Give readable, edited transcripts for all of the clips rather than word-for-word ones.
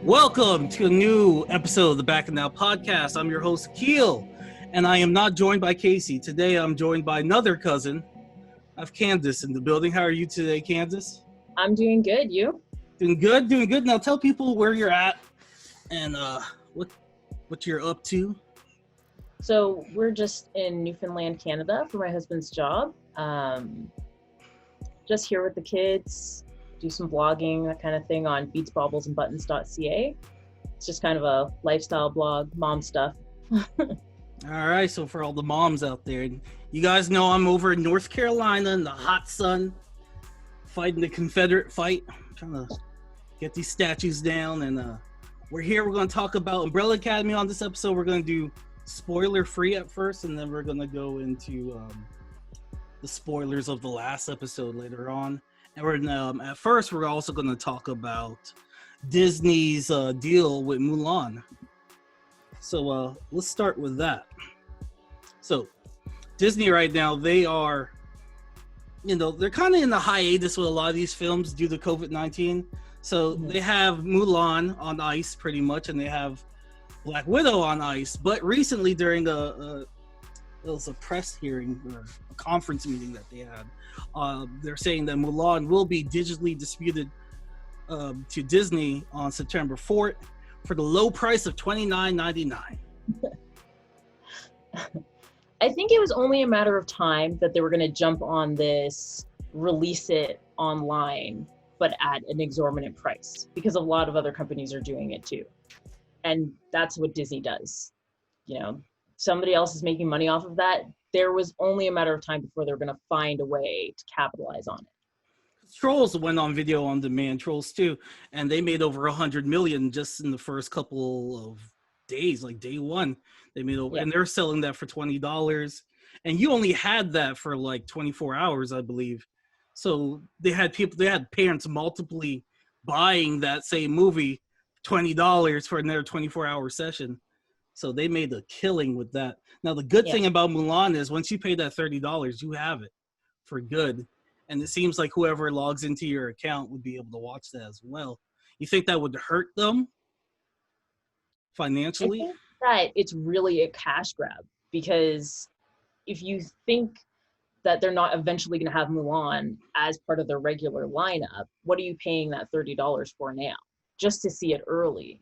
Welcome to a new episode of the Bacchanal Podcast. I'm your host, Akil, and I am not joined by Casey. Today, I'm joined by another cousin. I have Candace in the building. How are you today, Candace? I'm doing good. You? Doing good. Now tell people where you're at and what you're up to. So we're just in Newfoundland, Canada for my husband's job. Just here with the kids, do some vlogging, that kind of thing on beatsbobblesandbuttons.ca. It's just kind of a lifestyle blog, mom stuff. All right, so for all the moms out there, you guys know I'm over in North Carolina in the hot sun, fighting the Confederate fight, trying to get these statues down, and we're here. We're going to talk about Umbrella Academy on this episode. We're going to do spoiler-free at first, and then we're going to go into the spoilers of the last episode later on. And we're at first, we're also going to talk about Disney's deal with Mulan. So let's start with that. So Disney right now, they are, they're kind of in the hiatus with a lot of these films due to COVID-19. So they have Mulan on ice pretty much, and they have Black Widow on ice. But recently during it was a press hearing or a conference meeting that they had, they're saying that Mulan will be digitally distributed to Disney on September 4th for the low price of $29.99. I think it was only a matter of time that they were going to jump on this, release it online, but at an exorbitant price, because a lot of other companies are doing it too. And that's what Disney does. Somebody else is making money off of that. There was only a matter of time before they were going to find a way to capitalize on it. Trolls went on video on demand, Trolls 2, and they made over 100 million just in the first couple of days, like day one. They made over, and they're selling that for $20. And you only had that for like 24 hours, I believe. So they had parents multiply buying that same movie, $20 for another 24-hour session. So they made a killing with that. Now, the good thing about Mulan is once you pay that $30, you have it for good. And it seems like whoever logs into your account would be able to watch that as well. You think that would hurt them financially? I think that it's really a cash grab, because if you think that they're not eventually going to have Mulan as part of their regular lineup, what are you paying that $30 for now? Just to see it early.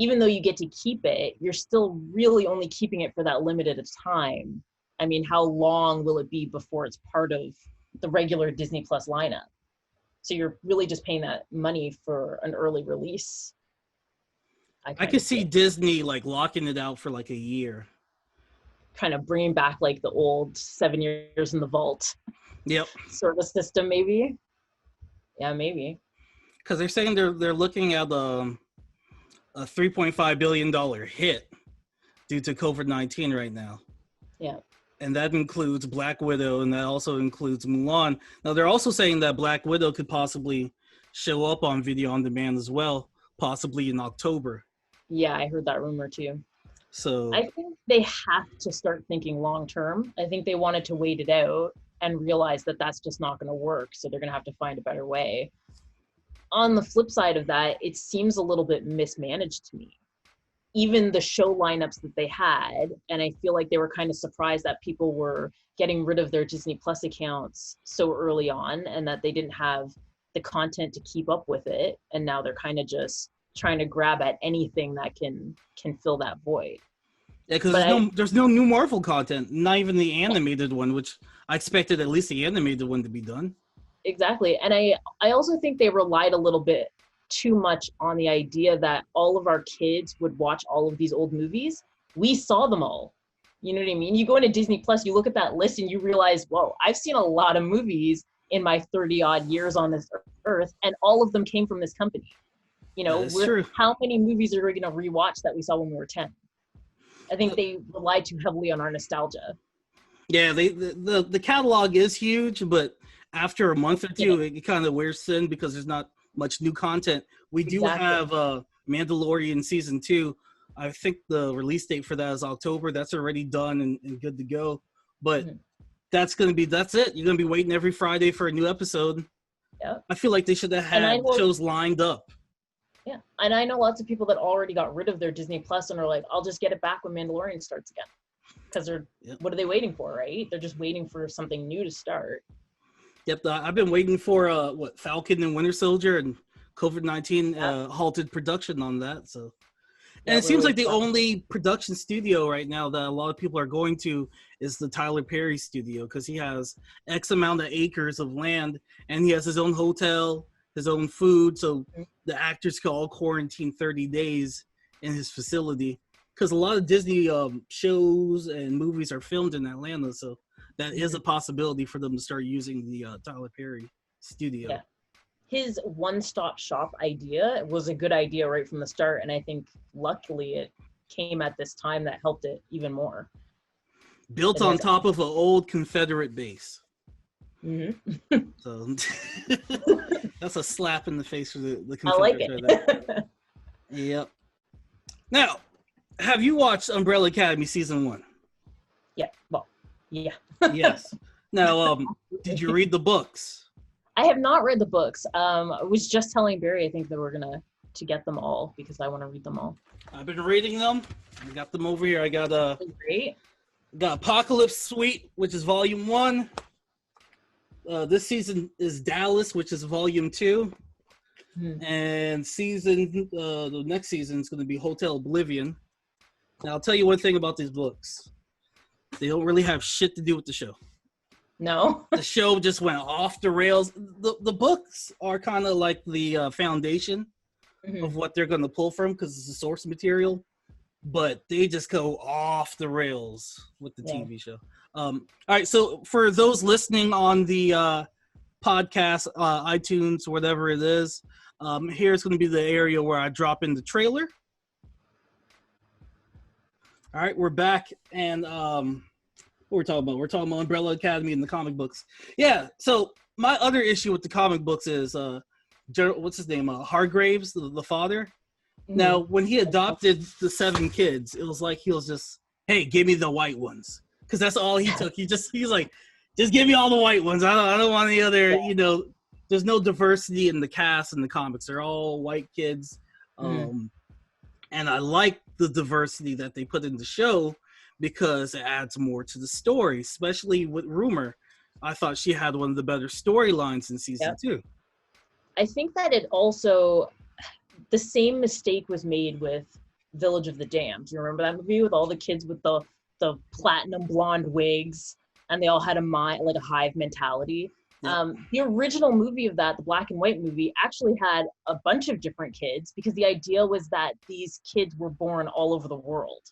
Even though you get to keep it, you're still really only keeping it for that limited time. I mean, how long will it be before it's part of the regular Disney Plus lineup? So you're really just paying that money for an early release. I could see Disney like locking it out for like a year. Kind of bringing back like the old 7 years in the vault. Yep. Service system, maybe. Yeah, maybe. Because they're saying they're looking at a $3.5 billion hit due to COVID-19 right now. Yeah. And that includes Black Widow, and that also includes Mulan. Now, they're also saying that Black Widow could possibly show up on video on demand as well, possibly in October. Yeah, I heard that rumor too. So I think they have to start thinking long term. I think they wanted to wait it out and realize that that's just not going to work. So they're going to have to find a better way. On the flip side of that, it seems a little bit mismanaged to me. Even the show lineups that they had, and I feel like they were kind of surprised that people were getting rid of their Disney Plus accounts so early on, and that they didn't have the content to keep up with it. And now they're kind of just trying to grab at anything that can fill that void. Yeah, because there's no new Marvel content, not even the animated one, which I expected at least the animated one to be done. Exactly. And I also think they relied a little bit too much on the idea that all of our kids would watch all of these old movies. We saw them all. You know what I mean? You go into Disney Plus, you look at that list and you realize, whoa, I've seen a lot of movies in my 30 odd years on this earth, and all of them came from this company. True. How many movies are we going to rewatch that we saw when we were 10? I think they relied too heavily on our nostalgia. Yeah, the catalog is huge, but after a month or two, it kind of wears thin because there's not much new content. We do have Mandalorian season 2. I think the release date for that is October. That's already done and good to go. But that's it. You're gonna be waiting every Friday for a new episode. Yeah. I feel like they should have had shows lined up. Yeah, and I know lots of people that already got rid of their Disney Plus and are like, I'll just get it back when Mandalorian starts again. Because what are they waiting for, right? They're just waiting for something new to start. Yep, I've been waiting for Falcon and Winter Soldier, and COVID-19 halted production on that. So, and it seems like the only production studio right now that a lot of people are going to is the Tyler Perry studio, because he has X amount of acres of land and he has his own hotel, his own food. So the actors can all quarantine 30 days in his facility, because a lot of Disney shows and movies are filmed in Atlanta. So that is a possibility for them to start using the Tyler Perry studio. Yeah. His one-stop shop idea was a good idea right from the start, and I think luckily it came at this time that helped it even more. Built on top of an old Confederate base. Mm-hmm. So that's a slap in the face for the Confederates. I like it. Right. Yep. Now, have you watched Umbrella Academy season 1? Yeah. Well, yeah. Yes. Now, did you read the books? I have not read the books. I was just telling Barry, I think that we're gonna get them all because I want to read them all. I've been reading them. I got them over here. I got Great. Got Apocalypse Suite, which is volume 1. This season is Dallas, which is volume 2. And the next season is going to be Hotel Oblivion. Now, I'll tell you one thing about these books. They don't really have shit to do with the show. No. The show just went off the rails. The books are kind of like the foundation of what they're going to pull from, because it's the source material. But they just go off the rails with the TV show. All right, so for those listening on the podcast, iTunes, whatever it is, here's going to be the area where I drop in the trailer. All right, we're back, and what we're talking about? We're talking about Umbrella Academy and the comic books. Yeah, so my other issue with the comic books is, what's his name? Hargraves, the father. Now, when he adopted the 7 kids, it was like he was just, hey, give me the white ones. Because that's all he took. He's like, just give me all the white ones. I don't want any other, there's no diversity in the cast in the comics. They're all white kids. And I like the diversity that they put in the show because it adds more to the story, especially with Rumor. I thought she had one of the better storylines in season 2. I think that it also, the same mistake was made with Village of the Damned. You remember that movie with all the kids with the platinum blonde wigs, and they all had a hive mentality? The original movie of that, the black and white movie, actually had a bunch of different kids because the idea was that these kids were born all over the world.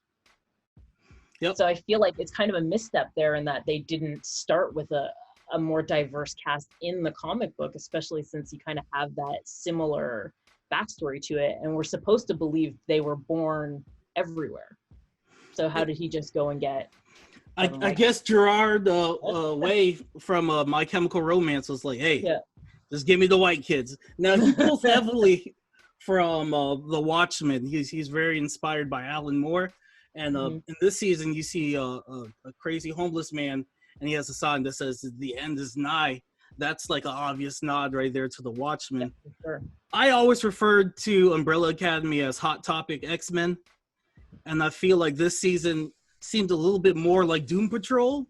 So I feel like it's kind of a misstep there in that they didn't start with a more diverse cast in the comic book, especially since you kind of have that similar backstory to it, and we're supposed to believe they were born everywhere. So how did he just go and get? I guess Gerard Way from My Chemical Romance was like, hey, just give me the white kids. Now he pulls heavily from The Watchmen. He's very inspired by Alan Moore, and in this season you see a crazy homeless man, and he has a sign that says the end is nigh. That's like an obvious nod right there to The Watchmen. Yeah, for sure. I always referred to Umbrella Academy as Hot Topic X-Men, and I feel like this season seemed a little bit more like Doom Patrol,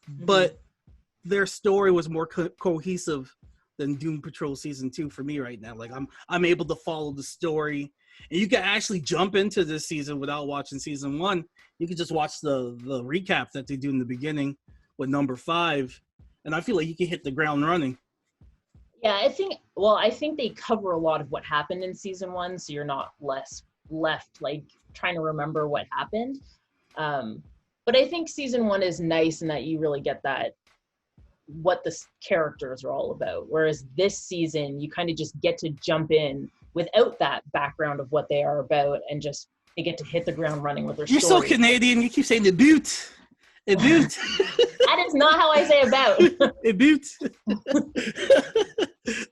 but their story was more cohesive than Doom Patrol season 2 for me right now. Like I'm able to follow the story, and you can actually jump into this season without watching season 1. You can just watch the recap that they do in the beginning with number 5, and I feel like you can hit the ground running. Yeah, I think they cover a lot of what happened in season 1, so you're not left like trying to remember what happened. But I think season 1 is nice in that you really get that what the characters are all about. Whereas this season, you kind of just get to jump in without that background of what they are about, and just they get to hit the ground running with their story. You're so Canadian. You keep saying the boot. It boot. That is not how I say about. It boot.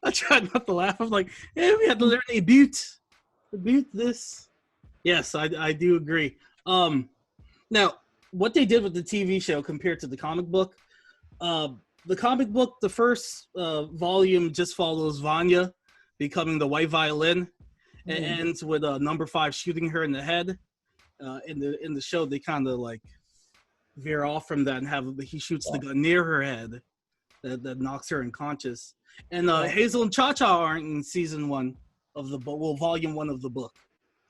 I tried not to laugh. I'm like, hey, we had to learn a boot. A boot this. Yes, I do agree. Now, what they did with the TV show compared to the comic book, the comic book, the first volume just follows Vanya becoming the white violin. It ends with number 5 shooting her in the head. In the show, they kind of like veer off from that and he shoots the gun near her head that knocks her unconscious. And Hazel and Cha-Cha aren't in season 1 of the book, volume 1 of the book.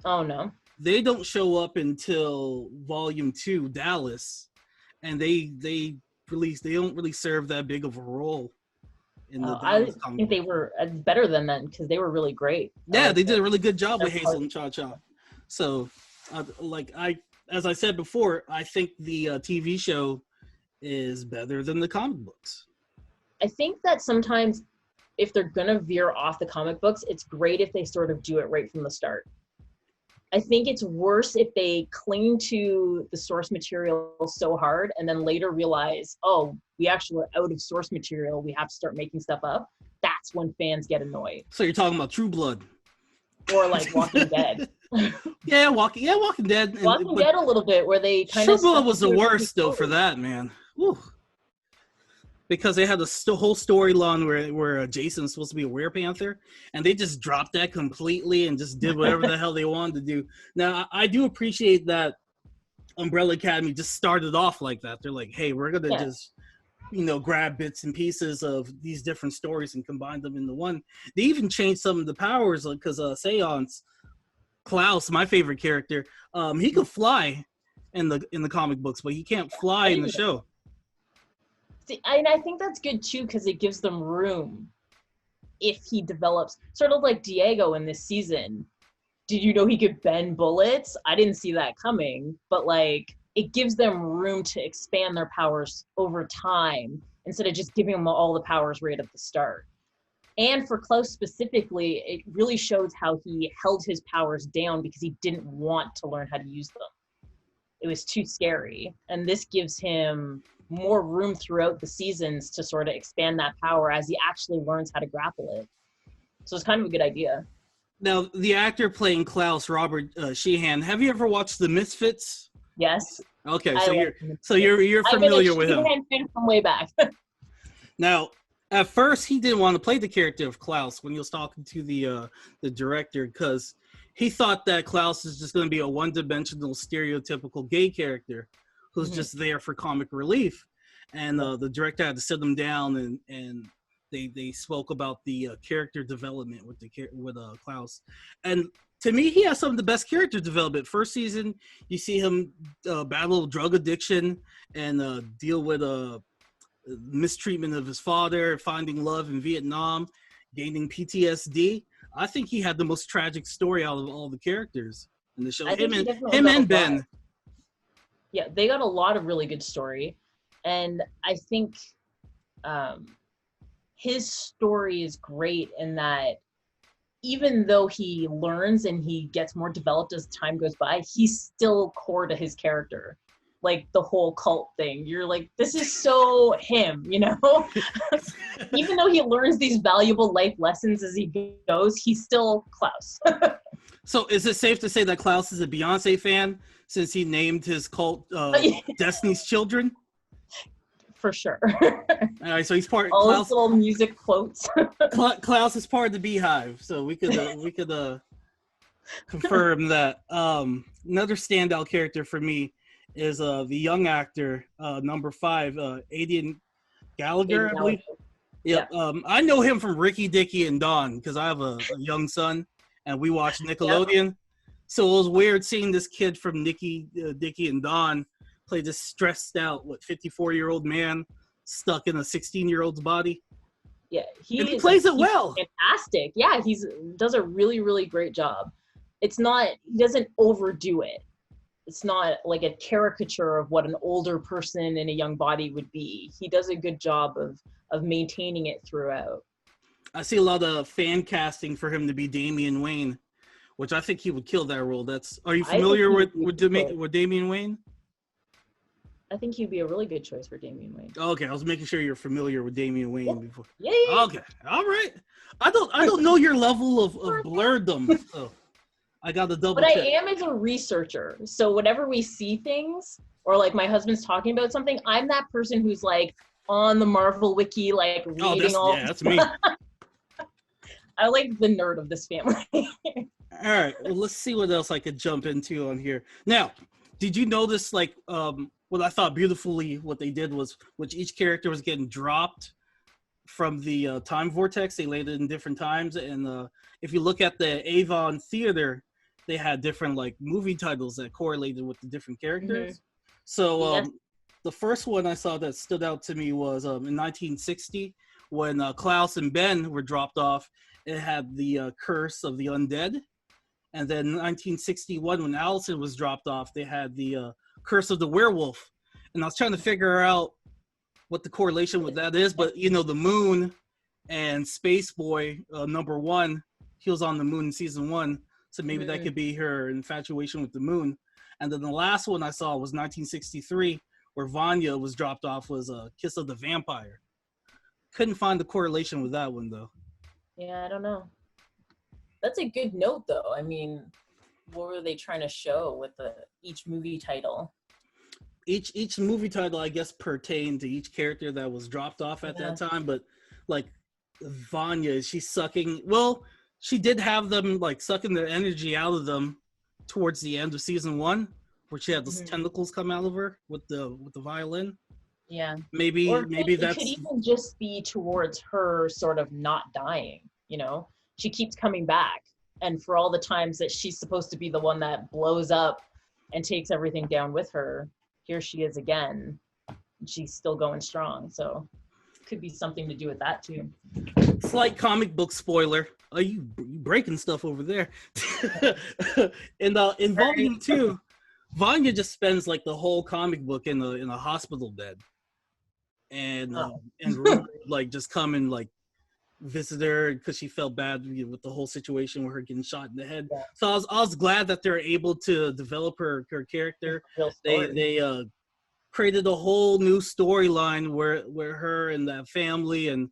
Oh no. They don't show up until volume 2, Dallas, and they don't really serve that big of a role in the Dallas I think they were better than that because they were really great. Yeah, they did a really good job with Hazel and Cha-Cha. So, as I said before, I think the TV show is better than the comic books. I think that sometimes if they're going to veer off the comic books, it's great if they sort of do it right from the start. I think it's worse if they cling to the source material so hard and then later realize, oh, we actually are out of source material. We have to start making stuff up. That's when fans get annoyed. So you're talking about True Blood. Or like Walking Dead. Yeah, Walking Dead. Walking Dead a little bit where they kind of... True Blood was the worst, though, for that, man. Whew. Because they had a whole storyline where Jason's supposed to be a werepanther, and they just dropped that completely and just did whatever the hell they wanted to do. Now, I do appreciate that Umbrella Academy just started off like that. They're like, hey, we're going to just, grab bits and pieces of these different stories and combine them into one. They even changed some of the powers, because Seance, Klaus, my favorite character, he could fly in the comic books, but he can't fly in the show. And I think that's good too because it gives them room if he develops, sort of like Diego in this season. Did you know he could bend bullets? I didn't see that coming, but like it gives them room to expand their powers over time instead of just giving them all the powers right at the start. And for Klaus specifically, it really shows how he held his powers down because he didn't want to learn how to use them. It was too scary. And this gives him more room throughout the seasons to sort of expand that power as he actually learns how to grapple it. So it's kind of a good idea. Now, the actor playing Klaus, Robert Sheehan, have you ever watched The Misfits? Yes. Okay, so you're familiar with him. I've been a fan from way back. Now, at first, he didn't want to play the character of Klaus when he was talking to the director because he thought that Klaus is just going to be a one-dimensional, stereotypical gay character who's just there for comic relief. And the director had to sit him down and they spoke about the character development with Klaus. And to me, he has some of the best character development. First season, you see him battle drug addiction and deal with mistreatment of his father, finding love in Vietnam, gaining PTSD. I think he had the most tragic story out of all the characters in the show. Him and Ben. Yeah, they got a lot of really good story. And I think his story is great in that even though he learns and he gets more developed as time goes by, he's still core to his character. Like the whole cult thing. You're like, this is so him, Even though he learns these valuable life lessons as he goes, he's still Klaus. So is it safe to say that Klaus is a Beyonce fan since he named his cult Destiny's Children? For sure. All right, so he's part all Klaus, little music quotes. Klaus is part of the Beehive, so we could confirm that. Another standout character for me is the young actor, number 5, Adrian Gallagher, I believe. Yeah. I know him from Ricky, Dickie, and Dawn because I have a young son and we watch Nickelodeon. Yep. So it was weird seeing this kid from Dickie, and Dawn play this stressed out, 54-year-old man stuck in a 16-year-old's body. Yeah, he plays it well. Fantastic. Yeah, he does a really, really great job. He doesn't overdo it. It's not like a caricature of what an older person in a young body would be. He does a good job of maintaining it throughout. I see a lot of fan casting for him to be Damian Wayne, which I think he would kill that role. Are you familiar with Damian Wayne? I think he'd be a really good choice for Damian Wayne. Okay, I was making sure you're familiar with Damian Wayne before. Yeah. Okay, all right. I don't know your level of blerdom, so I got to double check. But I am as a researcher, so whenever we see things, or like my husband's talking about something, I'm that person who's like on the Marvel wiki, like reading all. Yeah, that's me. I like the nerd of this family. All right, well, let's see what else I could jump into on here. Now, did you notice, like, what I thought beautifully what they did was, which each character was getting dropped from the time vortex. They landed in different times, and if you look at the Avon Theater, they had different, like, movie titles that correlated with the different characters. So Yes. the first one I saw that stood out to me was in 1960 when Klaus and Ben were dropped off. It had the Curse of the Undead. And then in 1961, when Allison was dropped off, they had the Curse of the Werewolf. And I was trying to figure out what the correlation with that is, but the moon and Space Boy #1, he was on the moon in season 1, so maybe that could be her infatuation with the moon. And then the last one I saw was 1963, where Vanya was dropped off, was Kiss of the Vampire. Couldn't find the correlation with that one though. Yeah, I don't know. That's a good note, though. I mean, what were they trying to show with each movie title? Each movie title, I guess, pertained to each character that was dropped off at that time. But like Vanya, she's sucking. Well, she did have them like sucking the energy out of them towards the end of season 1, where she had those tentacles come out of her with the violin. Yeah. Maybe It that's could even just be towards her sort of not dying. She keeps coming back, and for all the times that she's supposed to be the one that blows up and takes everything down with her, here she is again. She's still going strong, so could be something to do with that too. Slight comic book spoiler. Oh, you breaking stuff over there. in volume 2, Vanya just spends like the whole comic book in a hospital bed, and Rue, like, just come and like visit her because she felt bad with the whole situation with her getting shot in the head. Yeah. So I was glad that they're able to develop her character. They created a whole new storyline where her and that family and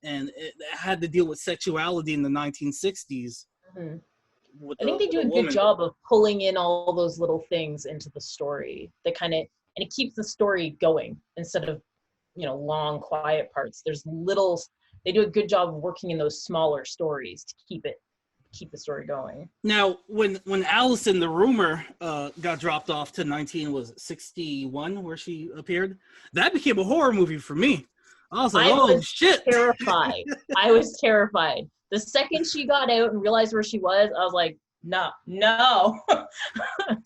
it had to deal with sexuality in the 1960s. I think they do a good job of pulling in all those little things into the story. They and it keeps the story going instead of long quiet parts. They do a good job of working in those smaller stories to keep the story going. Now, when Allison, the rumor, got dropped off to 1961, where she appeared, that became a horror movie for me. I was like, shit. Terrified. I was terrified. The second she got out and realized where she was, I was like, no.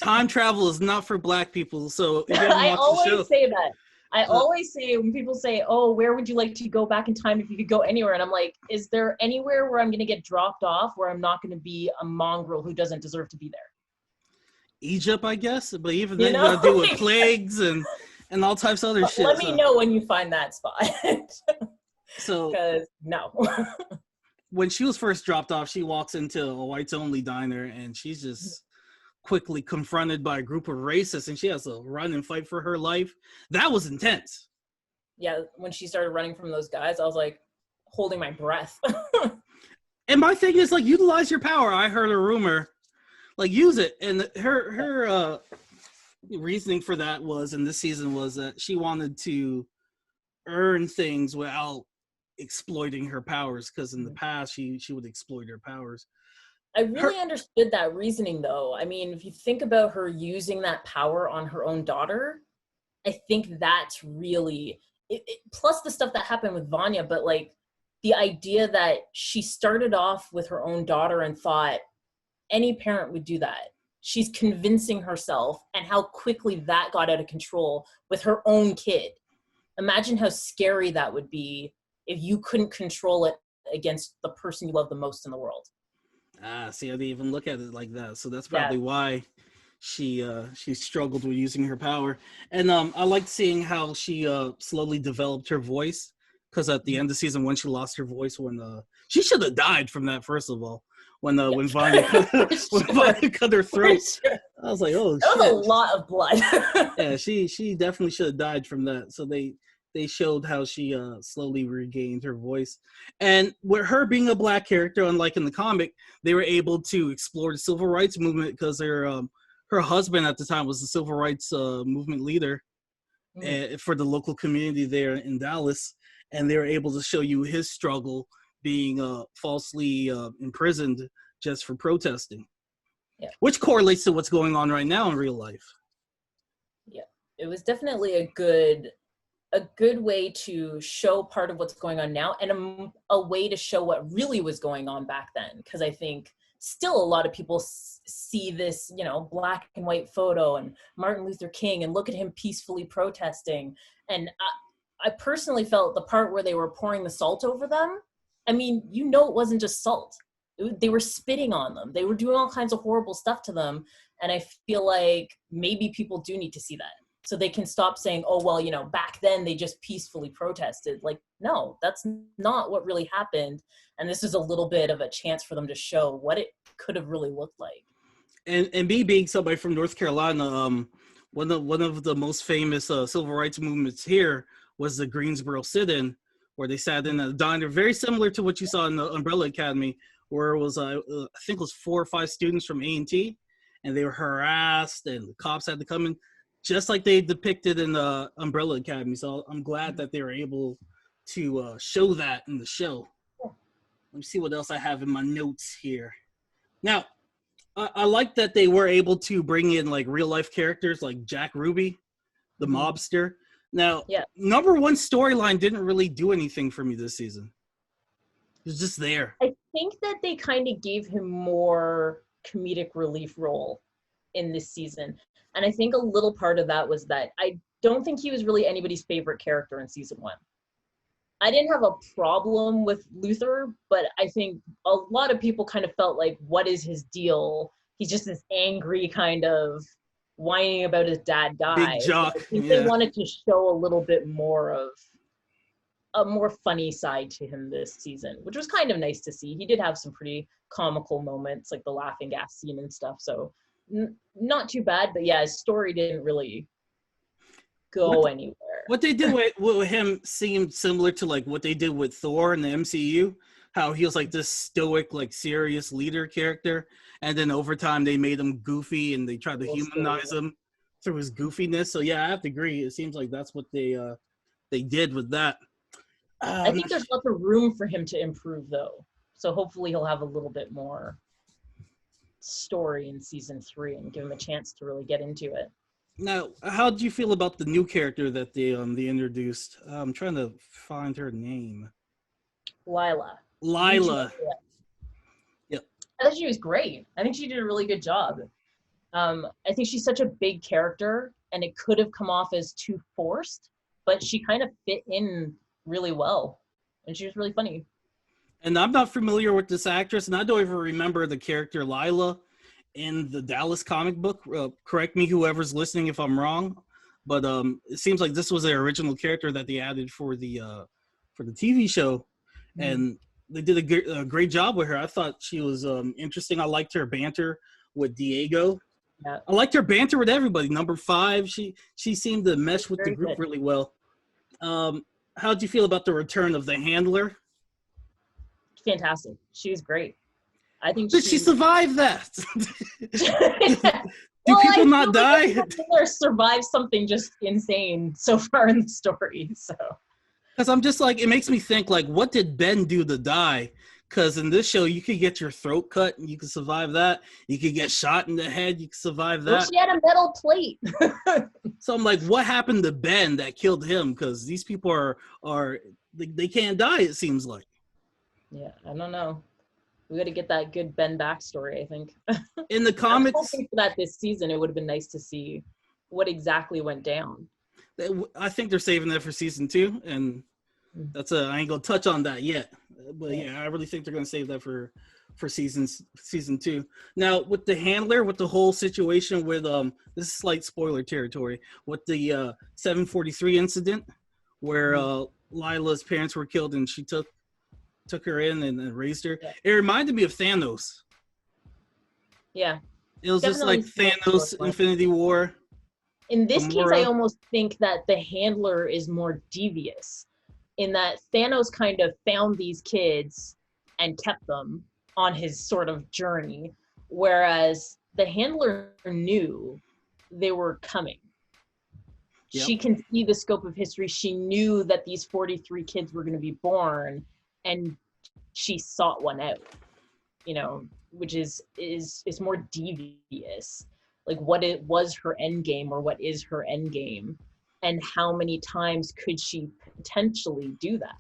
Time travel is not for Black people. So I always say that. I always say, when people say, oh, where would you like to go back in time if you could go anywhere? And I'm like, is there anywhere where I'm going to get dropped off where I'm not going to be a mongrel who doesn't deserve to be there? Egypt, I guess. But even then, you got to deal with plagues and all types of other shit. Let me know when you find that spot. So, because no. When she was first dropped off, she walks into a whites-only diner, and she's just quickly confronted by a group of racists, and she has to run and fight for her life. That was intense. Yeah, when she started running from those guys, I was like holding my breath. And my thing is, like, utilize your power. I heard a rumor, like, use it. And her reasoning for that was, in this season, was that she wanted to earn things without exploiting her powers, because in the past she would exploit her powers. I really understood that reasoning, though. I mean, if you think about her using that power on her own daughter, I think that's really plus the stuff that happened with Vanya, but like the idea that she started off with her own daughter and thought any parent would do that. She's convincing herself, and how quickly that got out of control with her own kid. Imagine how scary that would be if you couldn't control it against the person you love the most in the world. See, I didn't even look at it like that. So that's probably why she struggled with using her power. And I liked seeing how she slowly developed her voice, because at the end of season 1, she lost her voice when she should have died from that, first of all. When Vanya cut her throat. Sure. I was like, oh, that was a lot of blood. Yeah, she definitely should have died from that. So they showed how she slowly regained her voice. And with her being a Black character, unlike in the comic, they were able to explore the civil rights movement, because her husband at the time was the civil rights movement leader for the local community there in Dallas. And they were able to show you his struggle being falsely imprisoned just for protesting. Yeah. Which correlates to what's going on right now in real life. Yeah. It was definitely a good way to show part of what's going on now, and a way to show what really was going on back then. Because I think still a lot of people see this, black and white photo and Martin Luther King and look at him peacefully protesting. And I personally felt the part where they were pouring the salt over them, I mean, it wasn't just salt. They were spitting on them. They were doing all kinds of horrible stuff to them. And I feel like maybe people do need to see that, so they can stop saying, oh, well, back then they just peacefully protested. Like, no, that's not what really happened. And this is a little bit of a chance for them to show what it could have really looked like. And me being somebody from North Carolina, one of the most famous civil rights movements here was the Greensboro sit-in, where they sat in a diner, very similar to what you saw in the Umbrella Academy, where it was, I think it was 4 or 5 students from A&T, and they were harassed, and the cops had to come in, just like they depicted in the Umbrella Academy. So I'm glad that they were able to show that in the show. Let me see what else I have in my notes here. Now, I like that they were able to bring in like real life characters like Jack Ruby, the mobster. Now, number one storyline didn't really do anything for me this season. It was just there. I think that they kind of gave him more comedic relief role in this season. And I think a little part of that was that I don't think he was really anybody's favorite character in season 1. I didn't have a problem with Luther, but I think a lot of people kind of felt like, what is his deal? He's just this angry kind of whining about his dad guy. Big jock. I think they wanted to show a little bit more of a more funny side to him this season, which was kind of nice to see. He did have some pretty comical moments, like the laughing gas scene and stuff. So not too bad, but yeah, his story didn't really go anywhere. What they did with him seemed similar to like what they did with Thor in the MCU, how he was like this stoic, like serious leader character. And then over time they made him goofy and they tried to humanize him through his goofiness. So yeah, I have to agree. It seems like that's what they did with that. I think there's lots of room for him to improve though. So hopefully he'll have a little bit more story in season 3 and give him a chance to really get into it. Now, how do you feel about the new character that they introduced? I'm trying to find her name. Lila. Yep. I thought she was great. I think she did a really good job. I think she's such a big character, and it could have come off as too forced, but she kind of fit in really well, and she was really funny. And I'm not familiar with this actress, and I don't even remember the character Lila in the Dallas comic book. Correct me, whoever's listening, if I'm wrong. But it seems like this was the original character that they added for the TV show, and they did a great job with her. I thought she was interesting. I liked her banter with Diego. Yeah. I liked her banter with everybody. Number 5, she seemed to mesh with the group really well. How do you feel about the return of the handler? Fantastic. She was great. I think did she survive that? Do people not die? Handler survived something just insane so far in the story. So, because I'm just like, it makes me think like, what did Ben do to die? Because in this show, you could get your throat cut and you could survive that. You could get shot in the head, you could survive that. Well, she had a metal plate. So I'm like, what happened to Ben that killed him? Because these people are they can't die. It seems like. Yeah, I don't know. We got to get that good Ben backstory, I think. In the comics, I was hoping for that this season. It would have been nice to see what exactly went down. I think they're saving that for season 2, and I ain't gonna touch on that yet. But yeah, I really think they're gonna save that for season 2. Now with the handler, with the whole situation with this is slight spoiler territory with the 743 incident where Lila's parents were killed and she took her in and raised her. Yeah. It reminded me of Thanos. Yeah. It was definitely just like Thanos, Infinity War. In this case, I almost think that the handler is more devious in that Thanos kind of found these kids and kept them on his sort of journey, whereas the handler knew they were coming. Yep. She can see the scope of history. She knew that these 43 kids were going to be born, and she sought one out, which is more devious. Like what it was her end game, or what is her end game, and how many times could she potentially do that?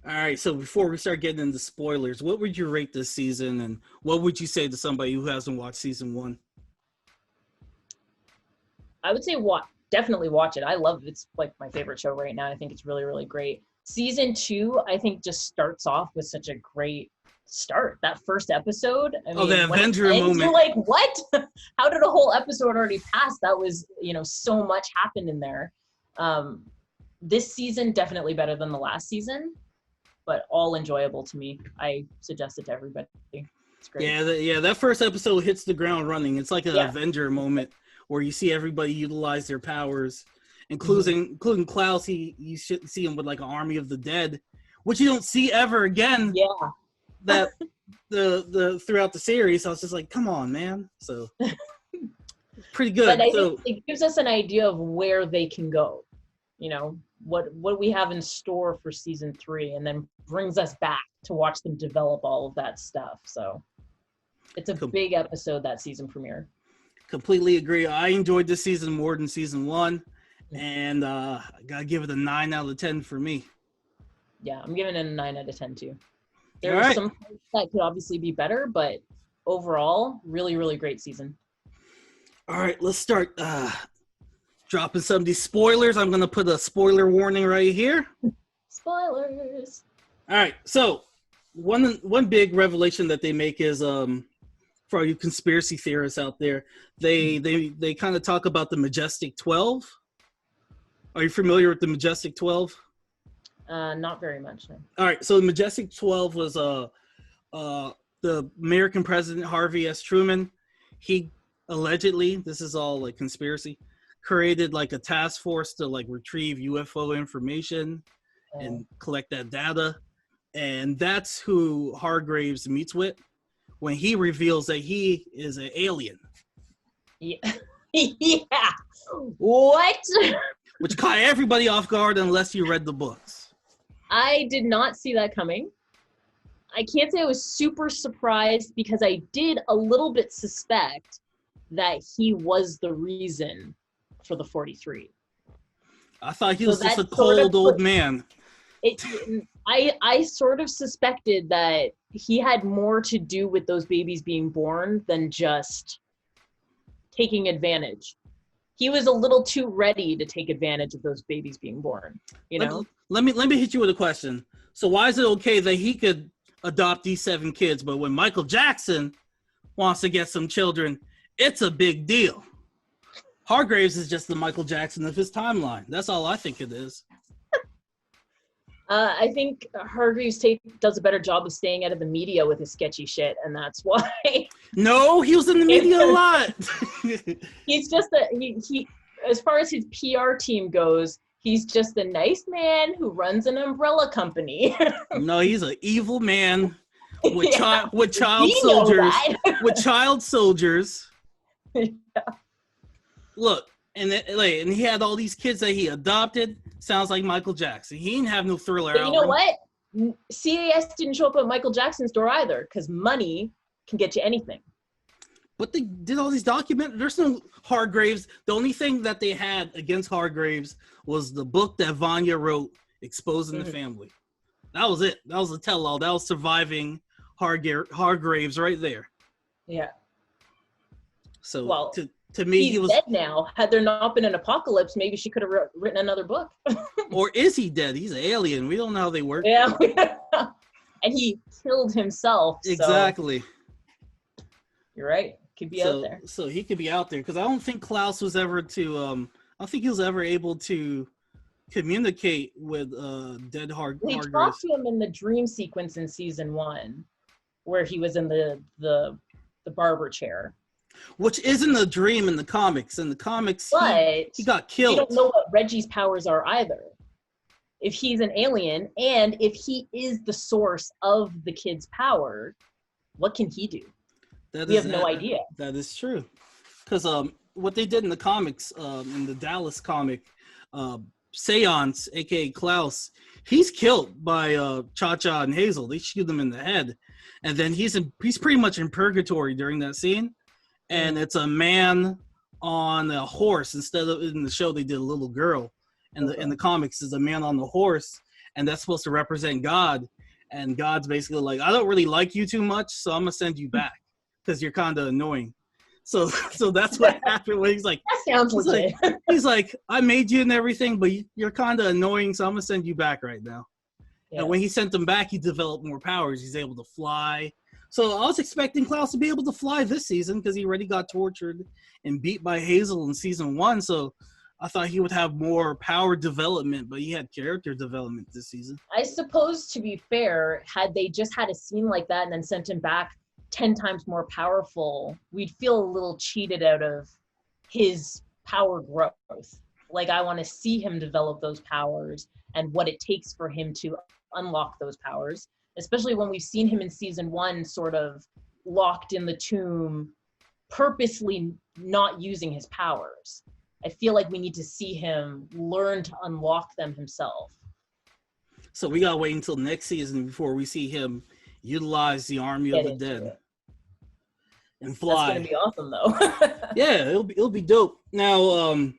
All right, so before we start getting into spoilers, what would you rate this season, and what would you say to somebody who hasn't watched season 1? I would say definitely watch it. I love it. It's like my favorite show right now. I think it's really, really great. Season 2, I think, just starts off with such a great start. That first episode, I mean, the Avenger moment. You're like, what? How did a whole episode already pass? That was, so much happened in there. This season, definitely better than the last season, but all enjoyable to me. I suggest it to everybody. It's great. Yeah, that first episode hits the ground running. It's like an Avenger moment where you see everybody utilize their powers, including Klaus. You should see him with like an army of the dead, which you don't see ever again. Yeah. That the throughout the series, I was just like, come on, man. So pretty good. But I think it gives us an idea of where they can go. What we have in store for season 3, and then brings us back to watch them develop all of that stuff. So it's a big episode, that season premiere. Completely agree. I enjoyed this season more than season 1, and I gotta give it a 9 out of 10 for me. Yeah, I'm giving it a 9 out of 10 too. There are some parts that could obviously be better, but overall, really, really great season. All right, let's start dropping some of these spoilers. I'm going to put a spoiler warning right here. Spoilers. All right, so one big revelation that they make is for all you conspiracy theorists out there, they kind of talk about the Majestic 12. Are you familiar with the Majestic 12? Not very much, no. All right, so the Majestic 12 was the American president, Harvey S. Truman. He allegedly, this is all like conspiracy, created like a task force to like retrieve UFO information and collect that data. And that's who Hargraves meets with when he reveals that he is an alien. Yeah. Yeah. What? Which caught everybody off guard unless you read the books. I did not see that coming. I can't say I was super surprised, because I did a little bit suspect that he was the reason for the 43. I thought he was just a cold old man. I sort of suspected that he had more to do with those babies being born than just taking advantage. He was a little too ready to take advantage of those babies being born, Let me hit you with a question. So why is it okay that he could adopt these 7 kids, but when Michael Jackson wants to get some children, it's a big deal? Hargraves is just the Michael Jackson of his timeline. That's all I think it is. I think Hargreaves does a better job of staying out of the media with his sketchy shit, and that's why. No, he was in the media a lot. He's just he as far as his PR team goes, he's just a nice man who runs an umbrella company. No, he's an evil man with child soldiers. With child soldiers. Yeah. Look, and he had all these kids that he adopted. Sounds like Michael Jackson. He didn't have no Thriller album. You know what? CAS didn't show up at Michael Jackson's door either, because money can get you anything. But they did all these documentaries. There's no Hargraves. The only thing that they had against Hargraves was the book that Vanya wrote, exposing the family. That was it. That was a tell-all. That was surviving Hargraves right there. Yeah. So well, to me, he was dead now. Had there not been an apocalypse, maybe she could have written another book. Or is he dead? He's an alien. We don't know how they work. Yeah. And he killed himself. Exactly. So you're right. Could be out there. So he could be out there, because I don't think Klaus was ever I don't think he was ever able to communicate with dead Hargraves. They talked to him in the dream sequence in season 1, where he was in the barber chair. Which isn't a dream in the comics. In the comics, he got killed. We don't know what Reggie's powers are either. If he's an alien, and if he is the source of the kid's power, what can he do? We have no idea. That is true. Because what they did in the comics, in the Dallas comic, Seance, aka Klaus, he's killed by Cha-Cha and Hazel. They shoot him in the head, and then he's pretty much in purgatory during that scene. And it's a man on a horse instead of in the show they did a little girl. And in the comics is a man on the horse, and that's supposed to represent God. And God's basically like, I don't really like you too much, so I'm gonna send you back because you're kind of annoying. So that's what happened when he's like, that sounds legit. He's like, I made you and everything, but you're kind of annoying, so I'm gonna send you back right now. Yeah. And when he sent him back, he developed more powers. He's able to fly. So I was expecting Klaus to be able to fly this season because he already got tortured and beat by Hazel in season 1. So I thought he would have more power development, but he had character development this season. I suppose, to be fair, had they just had a scene like that and then sent him back 10 times more powerful, we'd feel a little cheated out of his power growth. Like, I want to see him develop those powers and what it takes for him to unlock those powers, especially when we've seen him in season 1 sort of locked in the tomb, purposely not using his powers. I feel like we need to see him learn to unlock them himself. So we gotta wait until next season before we see him utilize the army of the dead and fly. That's gonna be awesome, though. Yeah, it'll be dope. Now,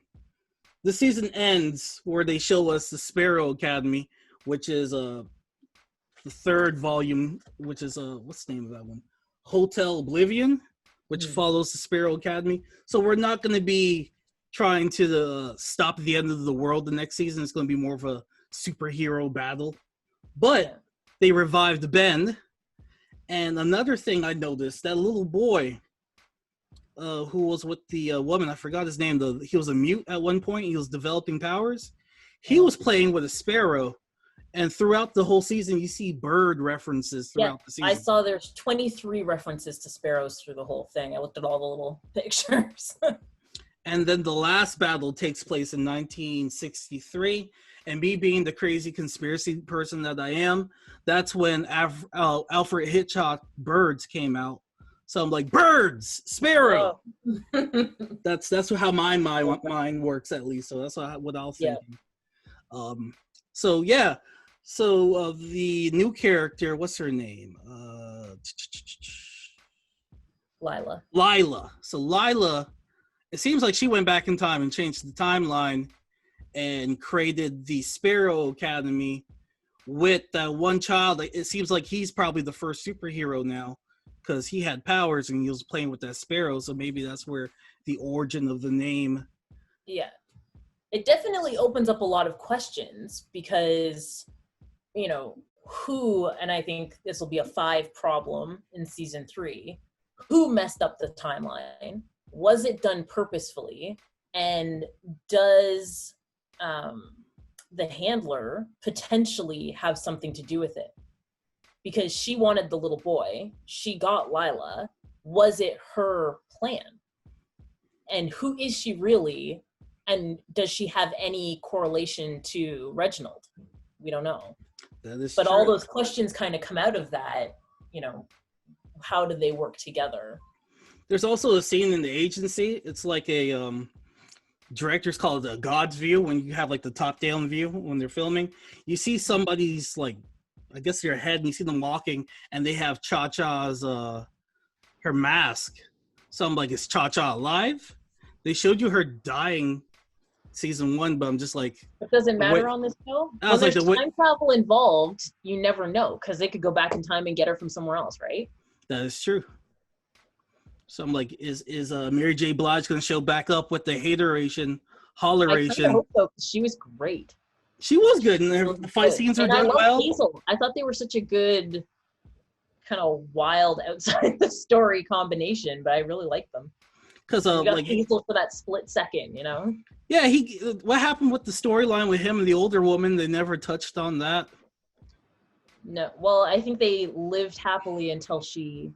the season ends where they show us the Sparrow Academy, which is the 3rd volume, which is what's the name of that one? Hotel Oblivion, which follows the Sparrow Academy. So we're not going to be trying to stop the end of the world the next season. It's going to be more of a superhero battle. But they revived Ben. And another thing I noticed, that little boy who was with the woman, I forgot his name, he was a mute at one point. He was developing powers. He was playing with a sparrow. And throughout the whole season, you see Blerd references throughout the season. I saw there's 23 references to sparrows through the whole thing. I looked at all the little pictures. And then the last battle takes place in 1963. And me being the crazy conspiracy person that I am, that's when Alfred Hitchcock Birds came out. So I'm like, birds, Sparrow. Oh. That's how my mind works, at least. So that's what I was thinking. Yeah. So the new character, what's her name? Lila. So Lila, it seems like she went back in time and changed the timeline and created the Sparrow Academy with that one child. It seems like he's probably the first superhero now because he had powers and he was playing with that sparrow. So maybe that's where the origin of the name. Yeah. It definitely opens up a lot of questions because, who, and I think this will be a 5 problem in season 3, who messed up the timeline? Was it done purposefully? And does the handler potentially have something to do with it? Because she wanted the little boy. She got Lila. Was it her plan? And who is she really? And does she have any correlation to Reginald? We don't know. That is but true. All those questions kind of come out of that, how do they work together? There's also a scene in the agency. It's like a directors call it a God's view, when you have like the top-down view when they're filming. You see somebody's like, I guess their head, and you see them walking, and they have Cha-Cha's her mask. So I'm like, is Cha-Cha alive? They showed you her dying season 1, but I'm just like, it doesn't matter on this show. When there's time travel involved, you never know, because they could go back in time and get her from somewhere else, right? That is true. So I'm like, is Mary J. Blige going to show back up with the hateration, holleration? I hope so, because she was great. She was good, and the fight scenes were done well. Hazel. I thought they were such a good, kind of wild outside the story combination, but I really liked them. Because like Hazel for that split second, Yeah, what happened with the storyline with him and the older woman? They never touched on that. No, well, I think they lived happily until she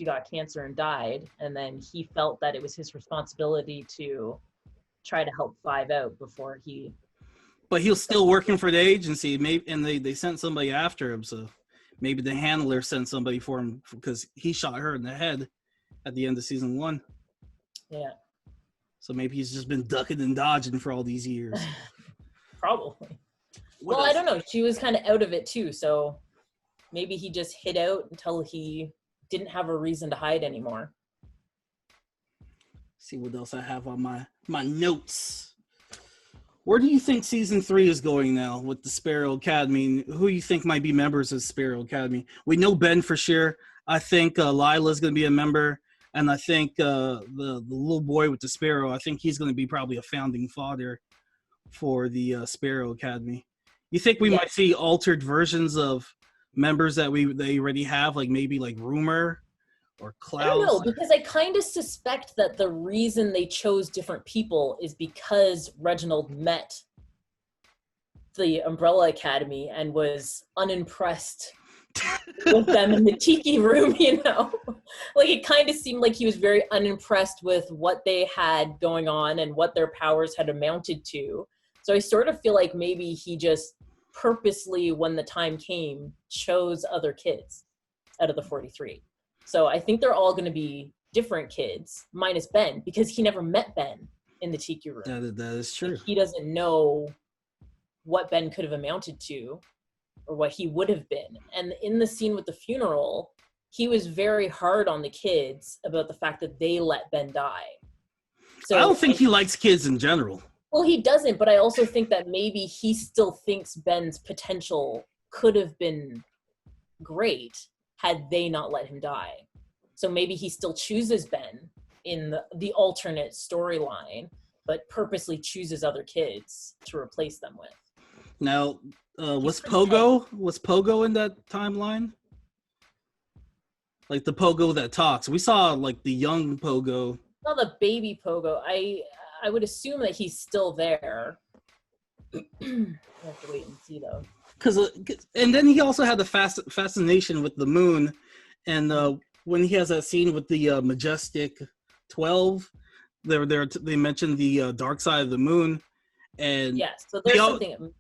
got cancer and died, and then he felt that it was his responsibility to try to help 5 out before he. But he was still working for the agency, and they sent somebody after him. So maybe the handler sent somebody for him because he shot her in the head at the end of season 1. Yeah. So maybe he's just been ducking and dodging for all these years. Probably. What Well, else? I don't know. She was kind of out of it too, so maybe he just hid out until he didn't have a reason to hide anymore. See what else I have on my notes. Where do you think season 3 is going now with the Sparrow Academy? Who you think might be members of Sparrow Academy? We know Ben for sure. I think Lila's going to be a member, and I think the little boy with the Sparrow, I think he's going to be probably a founding father for the Sparrow Academy. You think we might see altered versions of members that they already have, like maybe like Rumor or Klaus? I don't know, because I kind of suspect that the reason they chose different people is because Reginald met the Umbrella Academy and was unimpressed with them in the tiki room, you know? Like, it kind of seemed like he was very unimpressed with what they had going on and what their powers had amounted to. So I sort of feel like maybe he just purposely, when the time came, chose other kids out of the 43. So I think they're all going to be different kids, minus Ben, because he never met Ben in the tiki room. That is true. Like, he doesn't know what Ben could have amounted to or what he would have been. And in the scene with the funeral, he was very hard on the kids about the fact that they let Ben die. So I don't think he likes kids in general. Well, he doesn't, but I also think that maybe he still thinks Ben's potential could have been great had they not let him die. So maybe he still chooses Ben in the alternate storyline, but purposely chooses other kids to replace them with. Now, was Pogo in that timeline? Like the Pogo that talks. We saw like the young Pogo. Not the baby Pogo. I would assume that he's still there. I have to wait and see though. And then he also had the fascination with the moon, and when he has that scene with the Majestic 12, they mentioned the dark side of the moon, and yes, so there's something.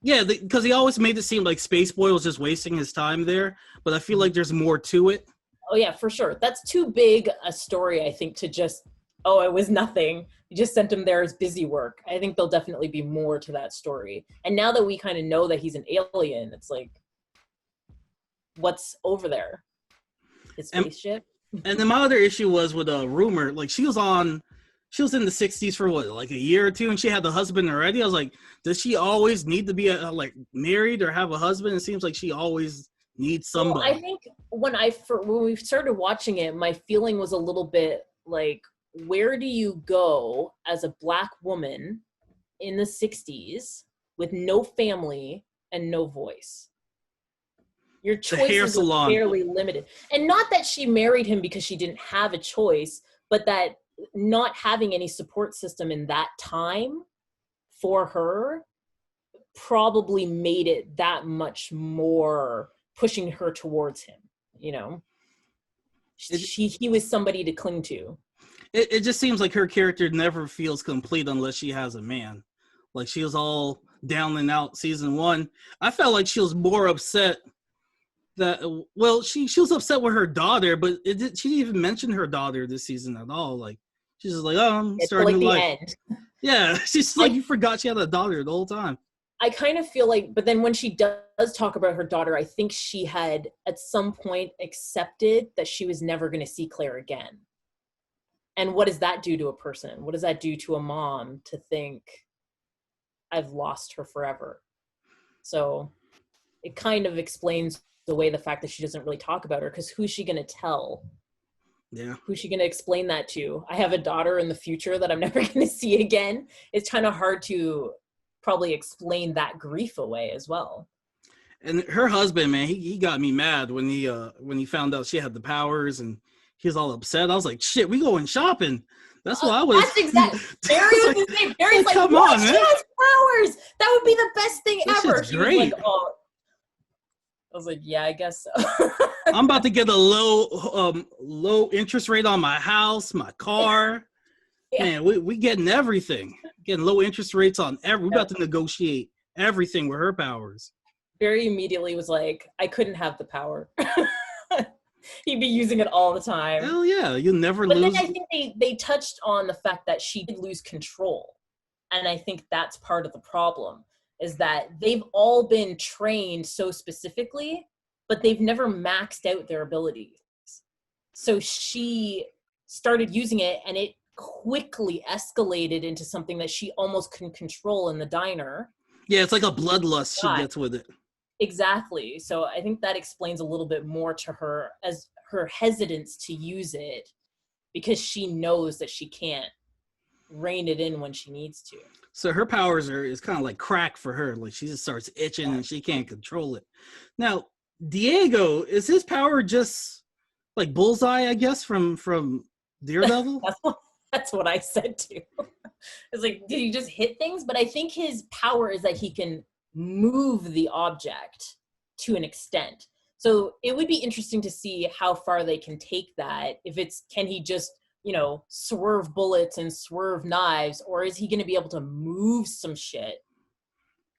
Yeah, because he always made it seem like Space Boy was just wasting his time there, but I feel like there's more to it. Oh yeah, for sure. That's too big a story, I think, to just, oh, it was nothing. You just sent him there as busy work. I think there'll definitely be more to that story. And now that we kind of know that he's an alien, it's like, what's over there? His spaceship? And then my other issue was with Rumor. Like, she was in the 60s for what, like a year or two, and she had the husband already. I was like, does she always need to be like married or have a husband? It seems like she always needs somebody. Well, I think when we started watching it, my feeling was a little bit like, where do you go as a Black woman in the 60s with no family and no voice? Your choices are fairly limited. And not that she married him because she didn't have a choice, but that not having any support system in that time for her probably made it that much more pushing her towards him, you know? He was somebody to cling to. It just seems like her character never feels complete unless she has a man. Like, she was all down and out season 1. I felt like she was more upset that, well, she was upset with her daughter, but she didn't even mention her daughter this season at all. Like, she's just like, oh, I'm starting new life. End. Yeah, she's like, you forgot she had a daughter the whole time. I kind of feel like, but then when she does talk about her daughter, I think she had at some point accepted that she was never going to see Claire again. And what does that do to a person? What does that do to a mom to think, I've lost her forever? So it kind of explains the fact that she doesn't really talk about her, because who's she going to tell? Yeah. Who's she going to explain that to? I have a daughter in the future that I'm never going to see again. It's kind of hard to probably explain that grief away as well. And her husband, man, he got me mad when he found out she had the powers, and he was all upset. I was like, shit, we going shopping. That's what I was. That's exactly. Barry was the same. Barry's like, come on, man. She has powers. That would be the best thing ever. She great. Was like, oh. I was like, yeah, I guess so. I'm about to get a low interest rate on my house, my car. Yeah. Man, we getting everything. Getting low interest rates on we're about to negotiate everything with her powers. Barry immediately was like, I couldn't have the power. He'd be using it all the time. Hell yeah, you'll never lose. But then I think they touched on the fact that she did lose control And I think that's part of the problem, is that they've all been trained so specifically, but they've never maxed out their abilities. So she started using it, and it quickly escalated into something that she almost couldn't control in the diner. Yeah, it's like a bloodlust she gets with it. Exactly. So I think that explains a little bit more to her, as her hesitance to use it, because she knows that she can't rein it in when she needs to. So her powers is kind of like crack for her. Like she just starts itching and she can't control it. Now, Diego, is his power just like Bullseye, I guess, from Daredevil? That's what I said too. It's like, did he just hit things? But I think his power is that he can move the object to an extent. So it would be interesting to see how far they can take that. If it's, can he just, swerve bullets and swerve knives, or is he going to be able to move some shit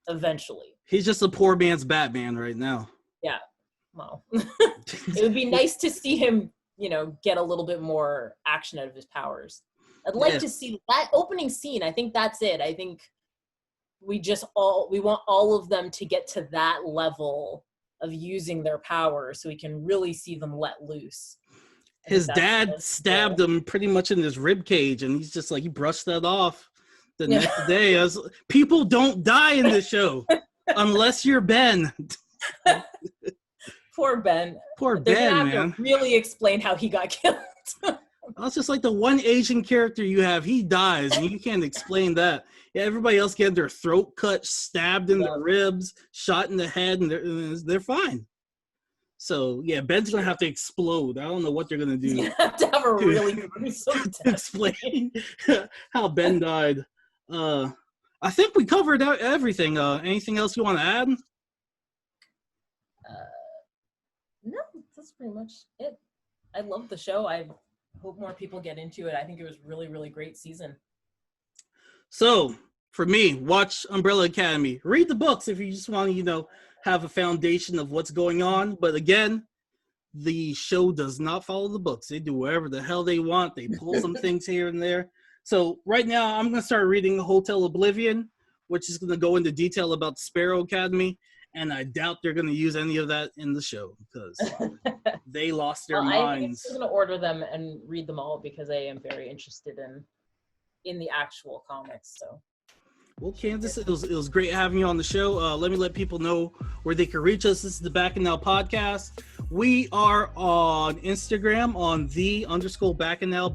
eventually? He's just a poor man's Batman right now. Yeah. Well, it would be nice to see him, get a little bit more action out of his powers. I'd like to see that opening scene. I think that's it. I think we want all of them to get to that level of using their power so we can really see them let loose. His dad stabbed him pretty much in his rib cage, and he's just like, he brushed that off the next day. People don't die in this show unless you're Ben. Poor Ben. Poor They're Ben, gonna have man. to really explain how he got killed. That's just like the one Asian character you have, he dies, and you can't explain that. Yeah, everybody else get their throat cut, stabbed in the ribs, shot in the head, and they're fine. So, yeah, Ben's going to have to explode. I don't know what they're going to do. You have to have a really gruesome to explain how Ben died. I think we covered out everything. Anything else you want to add? No, that's pretty much it. I love the show. I hope more people get into it. I think it was really, really great season. So, for me, watch Umbrella Academy. Read the books if you just want to, have a foundation of what's going on. But again, the show does not follow the books. They do whatever the hell they want. They pull some things here and there. So right now, I'm going to start reading Hotel Oblivion, which is going to go into detail about the Sparrow Academy. And I doubt they're going to use any of that in the show because they lost their minds. I'm going to order them and read them all because I am very interested in the actual comics. So, well, Candace, it was great having you on the show. Let me let people know where they can reach us. This is the Bacchanal Podcast. We are on Instagram on _Bacchanal,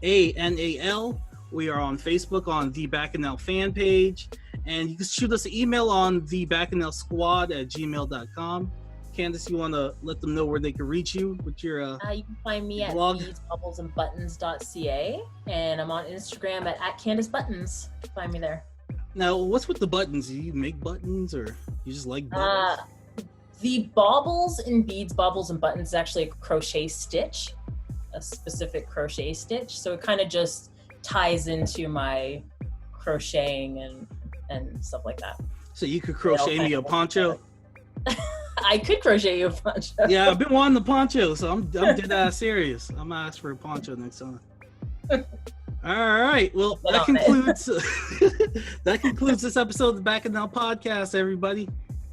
BACCHANAL. We are on Facebook on the Bacchanal fan page. And you can shoot us an email on thebacchanalsquad@gmail.com. Candace, you want to let them know where they can reach you with your you can find me at beadsbubblesandbuttons.ca, and I'm on Instagram at @CandaceButtons. Find me there. Now, what's with the buttons? Do you make buttons or you just like buttons? The baubles in Beads, Bubbles, and Buttons is actually a crochet stitch, a specific crochet stitch. So it kind of just ties into my crocheting and stuff like that. So you could crochet me a poncho? I could crochet you a poncho. Yeah, I've been wanting the poncho, so I'm dead ass serious. I'm gonna ask for a poncho next time. All right. Well, that concludes this episode of the Bacchanal Podcast, everybody.